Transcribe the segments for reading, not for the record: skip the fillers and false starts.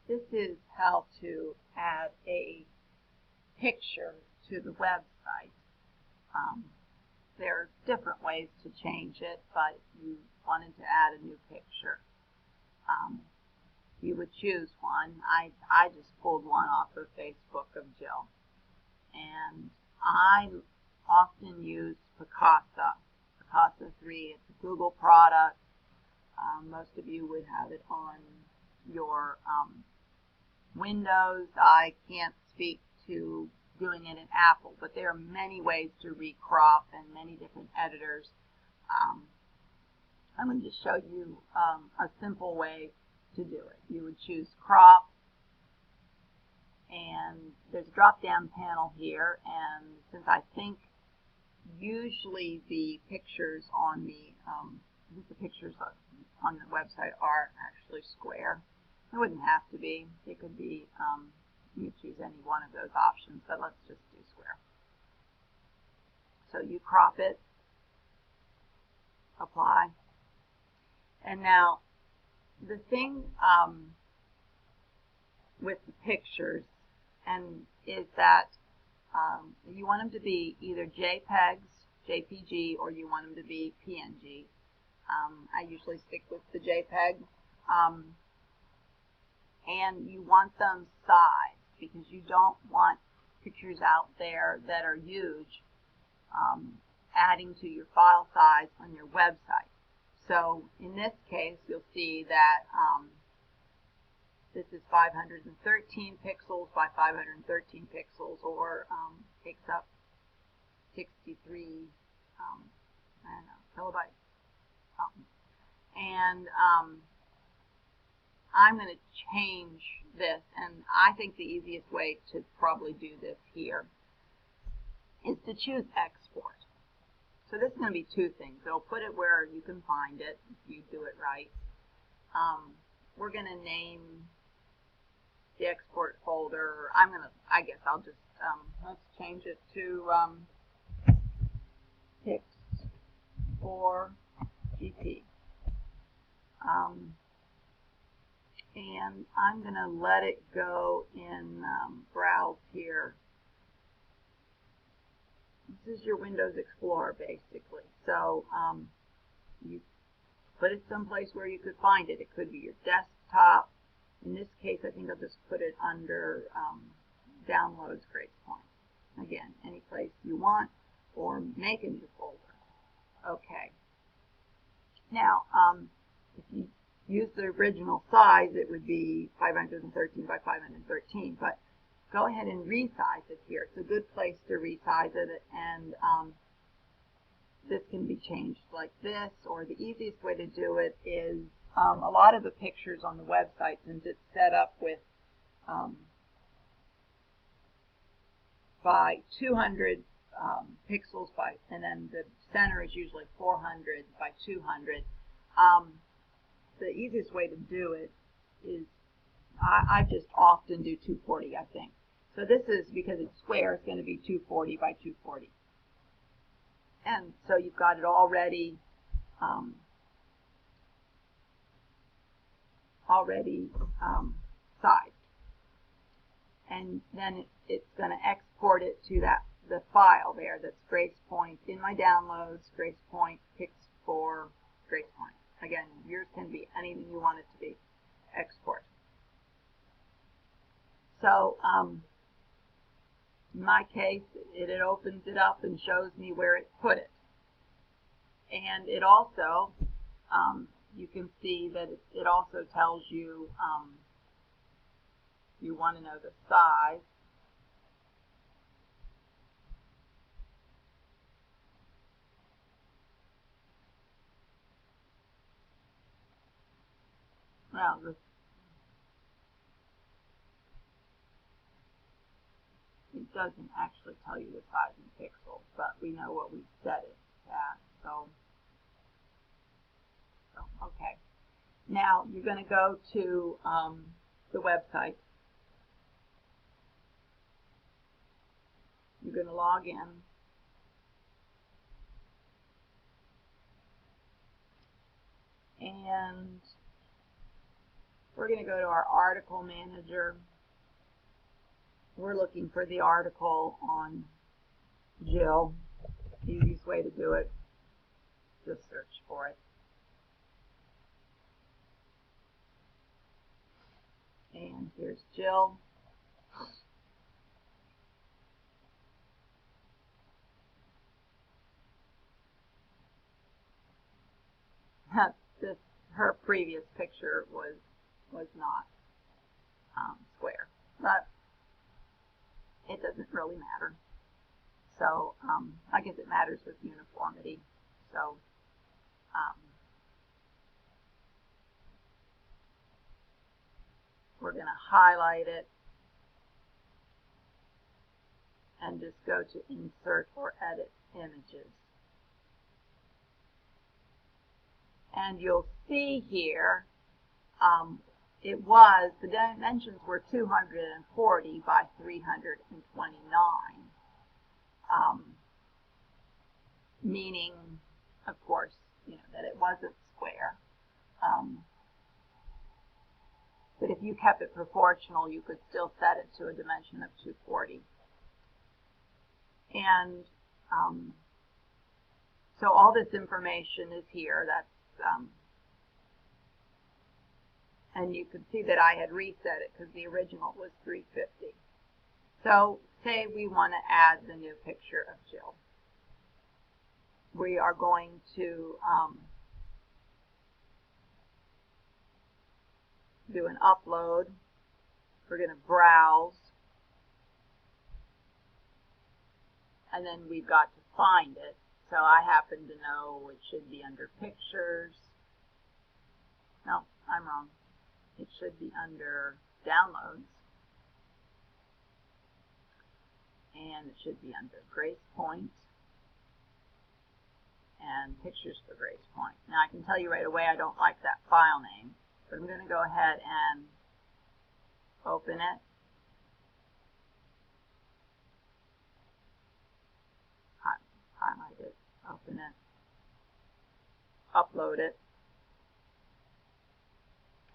This is how to add a picture to the website. There are different ways to change it, but you wanted to add a new picture. You would choose one. I just pulled one off of Facebook of Jill. And I often use Picasa 3. It's a Google product. Most of you would have it on your Windows. I can't speak to doing it in Apple, but there are many ways to recrop and many different editors. I'm going to just show you a simple way to do it. You would choose crop, and there's a drop down panel here, and since I think usually the pictures on the website are actually square. It wouldn't have to be. It could be, you choose any one of those options, but let's just do square. So you crop it, apply, and now the thing with the pictures is that you want them to be either JPEGs, JPG, or you want them to be PNG. I usually stick with the JPEG. And you want them sized because you don't want pictures out there that are huge adding to your file size on your website. So in this case, you'll see that this is 513 pixels by 513 pixels, or takes up 63 I don't know, kilobytes. And I'm going to change this, and I think the easiest way to probably do this here is to choose export. So this is going to be two things. It'll put it where you can find it if you do it right. We're going to name the export folder. I guess I'll just, let's change it to pics for GP. And I'm going to let it go in Browse here. This is your Windows Explorer, basically. So you put it someplace where you could find it. It could be your desktop. In this case, I think I'll just put it under Downloads Grace Point. Again, any place you want, or make a new folder. Okay. Now, if you use the original size, it would be 513 by 513, but go ahead and resize it here. It's a good place to resize it, and this can be changed like this, or the easiest way to do it is a lot of the pictures on the website, since it's set up with by 200 pixels and then the center is usually 400 by 200. The easiest way to do it is, I just often do 240, I think. So this is, because it's square, it's going to be 240 by 240. And so you've got it already sized. And then it's going to export it to the file there that's Grace Point in my downloads, Grace Point, pics for Grace Point. Again, yours can be anything you want it to be. Export. So in my case, it opens it up and shows me where it put it. And it also, you can see that it also tells you, you want to know the size. Well, it doesn't actually tell you the size in pixels, but we know what we set it at. So okay. Now you're going to go to the website. You're going to log in. And we're going to go to our article manager. We're looking for the article on Jill. Easiest way to do it, just search for it. And here's Jill. Her previous picture was not square, but it doesn't really matter. So I guess it matters with uniformity. So we're going to highlight it and just go to Insert or Edit Images. And you'll see here, the dimensions were 240 by 329, meaning, of course, that it wasn't square. But if you kept it proportional, you could still set it to a dimension of 240. And so all this information is here. That's and you can see that I had reset it because the original was 350. So say we want to add the new picture of Jill. We are going to do an upload. We're going to browse. And then we've got to find it. So I happen to know it should be under Pictures. No, I'm wrong. It should be under Downloads. And it should be under Grace Point. And Pictures for Grace Point. Now I can tell you right away I don't like that file name. But I'm going to go ahead and open it. Highlight it, open it, upload it,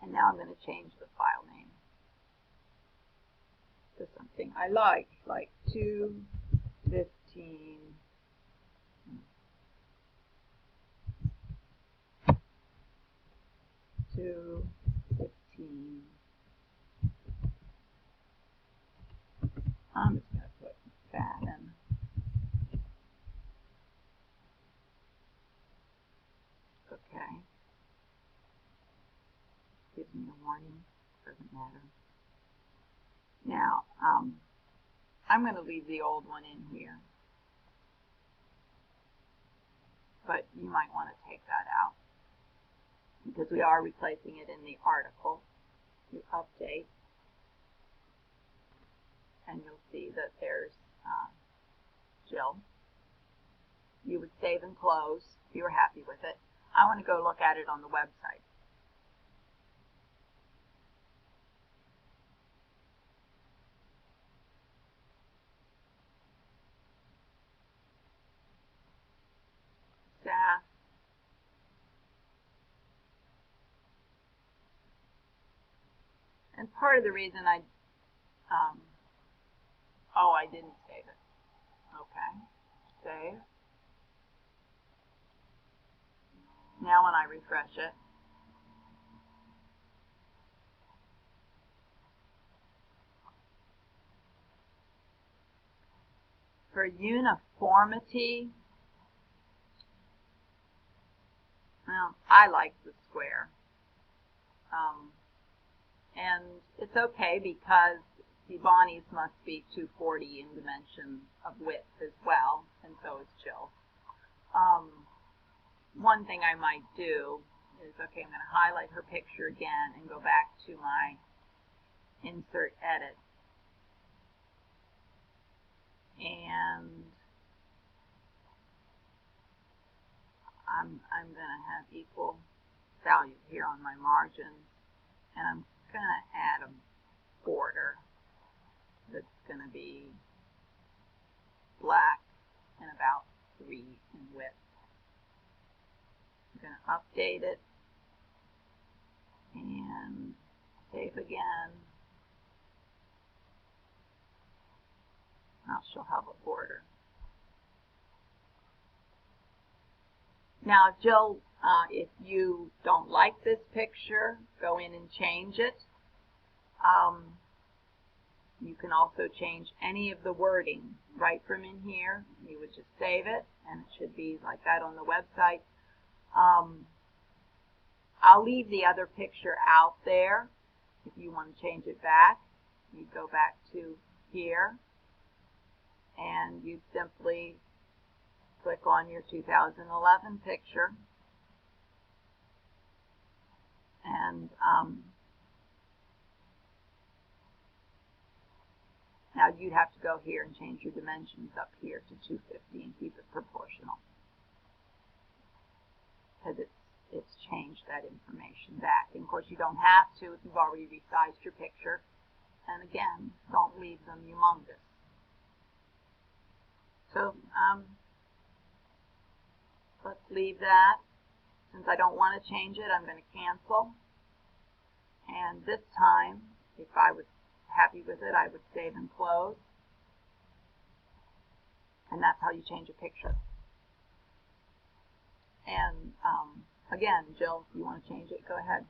and now I'm going to change the file name to something I like 215. 215. I'm just going to put that in. Okay. Gives me a warning. Doesn't matter. Now, I'm going to leave the old one in here. But you might want to take that out because we are replacing it in the article. You update, and you'll see that there's Jill. You would save and close if you were happy with it. I want to go look at it on the website. Staff. And part of the reason I didn't save it. Okay, save. Now when I refresh it, for uniformity, well, I like the square. And it's okay because the Bonnie's must be 240 in dimension of width as well, and so is Jill. One thing I might do is, okay, I'm going to highlight her picture again and go back to my Insert Edit. And I'm going to have equal value here on my margins, and I'm going to add a border that's going to be black and about 3 in width. I'm going to update it, and again. Now she'll have a border. Now, Jill, if you don't like this picture, go in and change it. You can also change any of the wording right from in here. You would just save it, and it should be like that on the website. I'll leave the other picture out there. If you want to change it back, you go back to here, and you simply click on your 2011 picture, and now you'd have to go here and change your dimensions up here to 250 and keep it proportional, because it's changed that information back. And of course you don't have to if you've already resized your picture. And again, don't leave them humongous. So let's leave that. Since I don't want to change it, I'm going to cancel. And this time, if I was happy with it, I would save and close. And that's how you change a picture. And again, Jill, if you want to change it, go ahead.